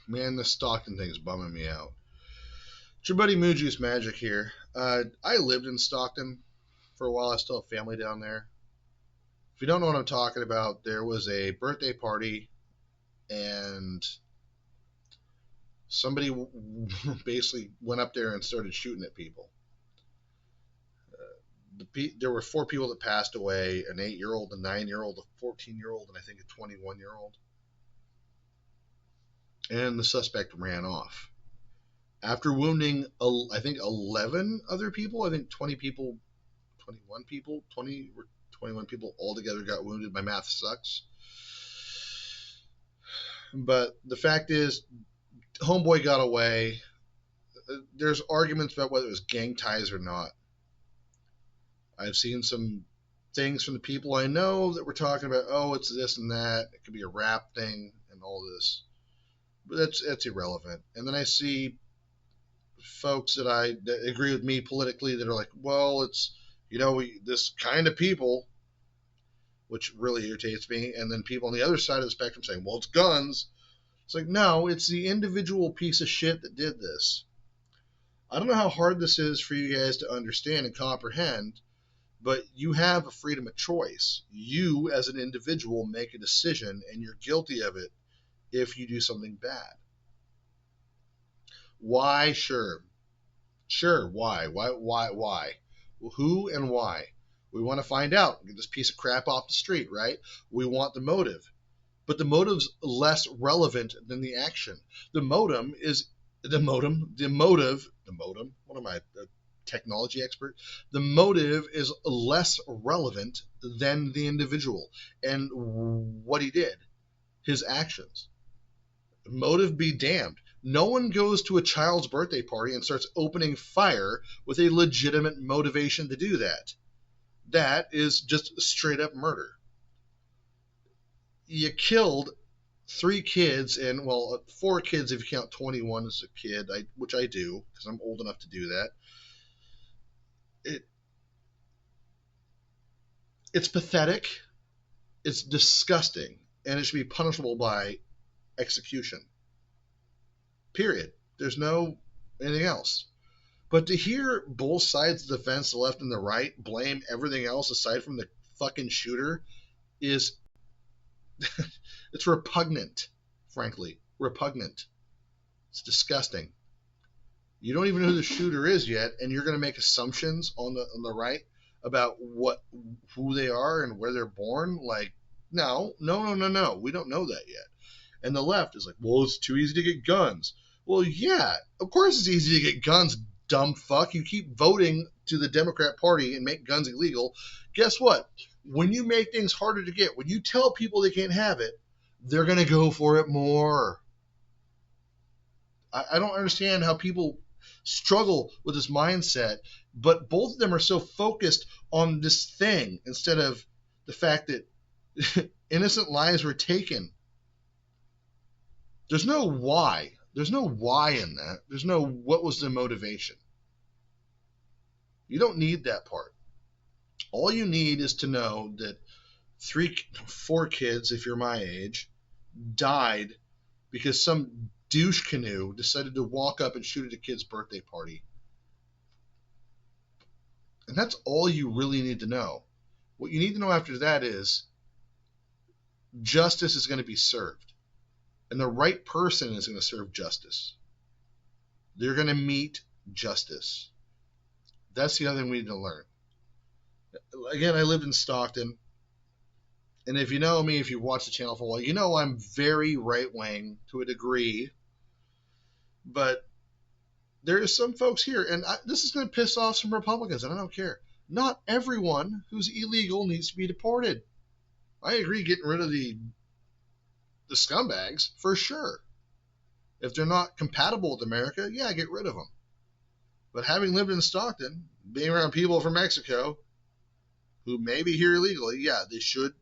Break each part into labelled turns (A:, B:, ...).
A: Man, this Stockton thing's bumming me out. It's your buddy Moo Juice Magic here. I lived in Stockton for a while. I still have family down there. If you don't know what I'm talking about, there was a birthday party, and somebody basically went up there and started shooting at people. There were four people that passed away: an 8-year-old, a 9-year-old, a 14-year-old, and I think a 21-year-old. And the suspect ran off after wounding, I think, 11 other people. I think 20 people, 21 people, 21 people altogether got wounded. My math sucks. But the fact is, homeboy got away. There's arguments about whether it was gang ties or not. I've seen some things from the people I know that were talking about, oh, it's this and that. It could be a rap thing and all this. But that's irrelevant. And then I see folks that agree with me politically that are like, well, it's, this kind of people, which really irritates me. And then people on the other side of the spectrum saying, well, it's guns. It's like, no, it's the individual piece of shit that did this. I don't know how hard this is for you guys to understand and comprehend, but you have a freedom of choice. You, as an individual, make a decision, and you're guilty of it if you do something bad. Why? Sure, why? Why? Well, who and why? We want to find out. Get this piece of crap off the street, right? We want the motive. But the motive's less relevant than the action. The motive, what am I, a technology expert? The motive is less relevant than the individual and what he did, his actions. Motive be damned. No one goes to a child's birthday party and starts opening fire with a legitimate motivation to do that. That is just straight up murder. You killed 3 kids, and, well, 4 kids if you count 21 as a kid, which I do, because I'm old enough to do that. It's pathetic, it's disgusting, and it should be punishable by execution. Period. There's no anything else. But to hear both sides of the fence, the left and the right, blame everything else aside from the fucking shooter is it's repugnant, frankly. Repugnant. It's disgusting. You don't even know who the shooter is yet, and you're going to make assumptions on the right about who they are and where they're born. Like, no. We don't know that yet. And the left is like, well, it's too easy to get guns. Well, yeah, of course it's easy to get guns, dumb fuck. You keep voting to the Democrat Party and make guns illegal. Guess what? When you make things harder to get, when you tell people they can't have it, they're going to go for it more. I don't understand how people struggle with this mindset, but both of them are so focused on this thing instead of the fact that innocent lives were taken. There's no why. There's no why in that. There's no what was the motivation. You don't need that part. All you need is to know that 4 kids, if you're my age, died because some douche canoe decided to walk up and shoot at a kid's birthday party. And that's all you really need to know. What you need to know after that is justice is going to be served. And the right person is going to serve justice. They're going to meet justice. That's the other thing we need to learn. Again, I lived in Stockton. And if you know me, if you've watched the channel for a while, you know I'm very right-wing to a degree. But there are some folks here, and this is going to piss off some Republicans, and I don't care. Not everyone who's illegal needs to be deported. I agree getting rid of the scumbags, for sure. If they're not compatible with America, yeah, get rid of them. But having lived in Stockton, being around people from Mexico who may be here illegally, yeah, they should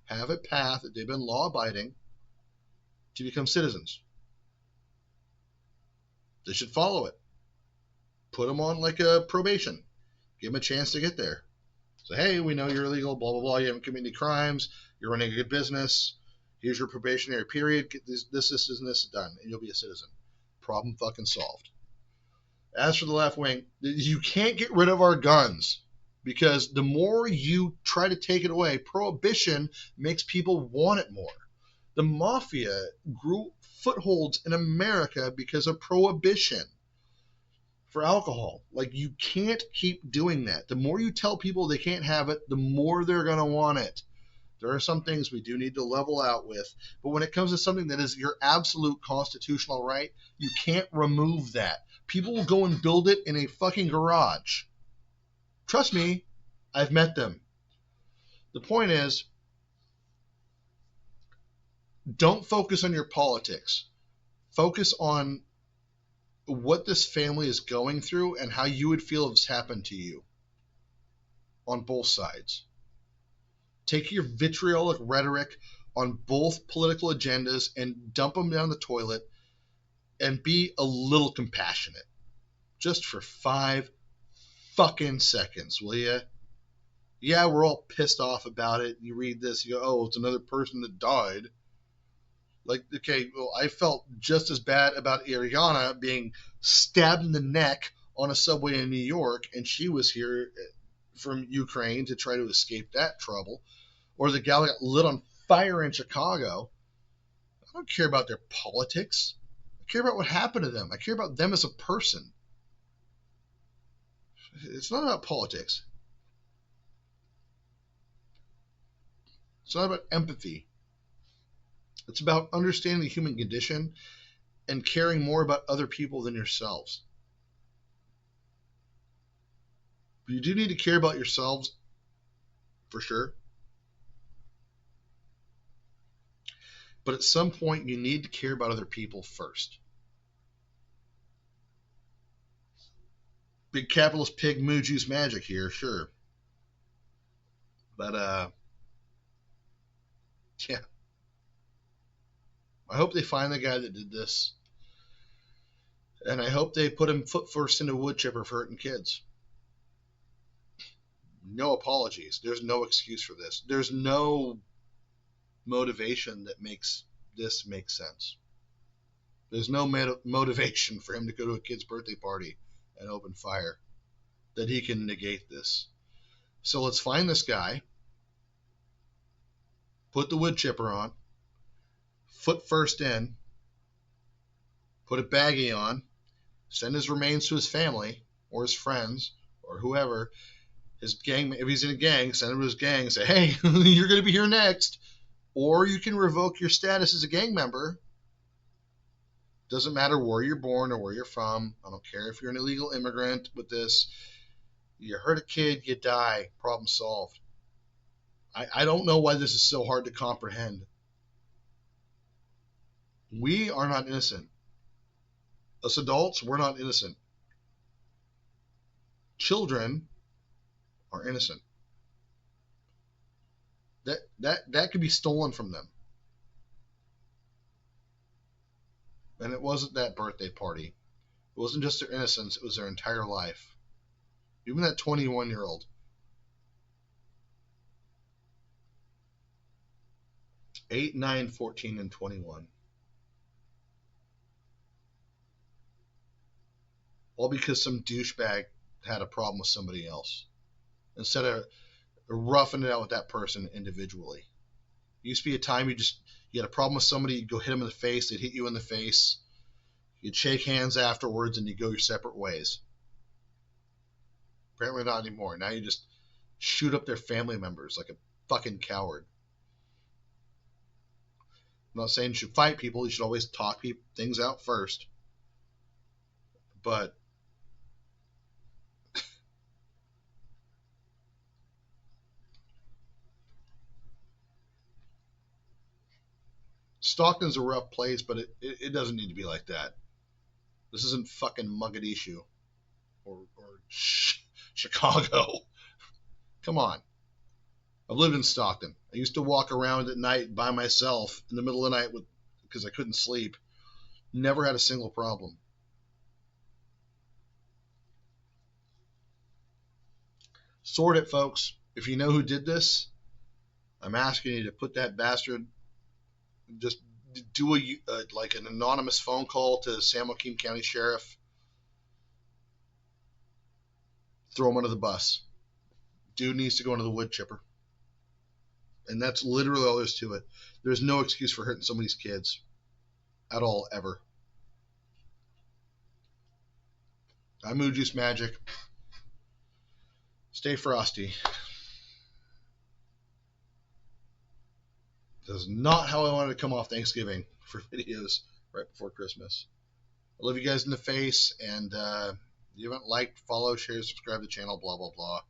A: have a path that they've been law-abiding to become citizens. They should follow it. Put them on like a probation. Give them a chance to get there. So, hey, we know you're illegal, blah, blah, blah. You haven't committed any crimes. You're running a good business. Here's your probationary period. Get this, and this done, and you'll be a citizen. Problem fucking solved. As for the left wing, you can't get rid of our guns because the more you try to take it away, prohibition makes people want it more. The mafia grew footholds in America because of prohibition for alcohol. Like, you can't keep doing that. The more you tell people they can't have it, the more they're going to want it. There are some things we do need to level out with, but when it comes to something that is your absolute constitutional right, you can't remove that. People will go and build it in a fucking garage. Trust me, I've met them. The point is, don't focus on your politics. Focus on what this family is going through and how you would feel if this happened to you on both sides. Take your vitriolic rhetoric on both political agendas and dump them down the toilet and be a little compassionate. Just for 5 fucking seconds, will ya? Yeah, we're all pissed off about it. You read this, you go, oh, it's another person that died. Like, okay, well, I felt just as bad about Ariana being stabbed in the neck on a subway in New York, and she was here from Ukraine to try to escape that trouble. Or the gal got lit on fire in Chicago. I don't care about their politics. I care about what happened to them. I care about them as a person. It's not about politics. It's not about empathy. It's about understanding the human condition and caring more about other people than yourselves. But you do need to care about yourselves, for sure. But at some point, you need to care about other people first. Big capitalist pig moo juice magic here, sure. But, yeah. I hope they find the guy that did this. And I hope they put him foot first into a wood chipper for hurting kids. No apologies. There's no excuse for this. There's no motivation that makes this make sense. There's no motivation for him to go to a kid's birthday party and open fire that he can negate this. So let's find this guy, put the wood chipper on, foot first in, put a baggie on, send his remains to his family or his friends or whoever, his gang. If he's in a gang, send him to his gang and say, hey, you're going to be here next. Or you can revoke your status as a gang member. Doesn't matter where you're born or where you're from. I don't care if you're an illegal immigrant with this. You hurt a kid, you die. Problem solved. I don't know why this is so hard to comprehend. We are not innocent. Us adults, we're not innocent. Children are innocent. That could be stolen from them. And it wasn't that birthday party. It wasn't just their innocence, it was their entire life. Even that 21-year-old. 8, 9, 14, and 21. All because some douchebag had a problem with somebody else. Instead of roughing it out with that person individually. It used to be a time you had a problem with somebody, you'd go hit them in the face, they'd hit you in the face, you'd shake hands afterwards, and you'd go your separate ways. Apparently not anymore. Now you just shoot up their family members like a fucking coward. I'm not saying you should fight people, you should always talk things out first. But Stockton's a rough place, but it doesn't need to be like that. This isn't fucking Mogadishu or Chicago. Come on. I've lived in Stockton. I used to walk around at night by myself in the middle of the night because I couldn't sleep. Never had a single problem. Sort it, folks. If you know who did this, I'm asking you to put that bastard Just do like an anonymous phone call to San Joaquin County Sheriff. Throw him under the bus. Dude needs to go into the wood chipper. And that's literally all there's to it. There's no excuse for hurting somebody's kids at all, ever. I'm Mood Juice Magic. Stay frosty. This is not how I wanted to come off Thanksgiving for videos right before Christmas. I love you guys in the face, and if you haven't liked, follow, share, subscribe to the channel, blah, blah, blah.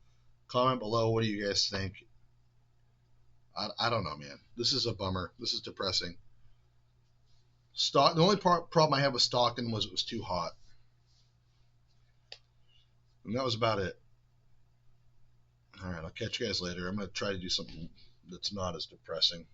A: Comment below, what do you guys think? I don't know, man. This is a bummer. This is depressing. The only problem I had with Stockton was it was too hot. And that was about it. All right, I'll catch you guys later. I'm going to try to do something that's not as depressing.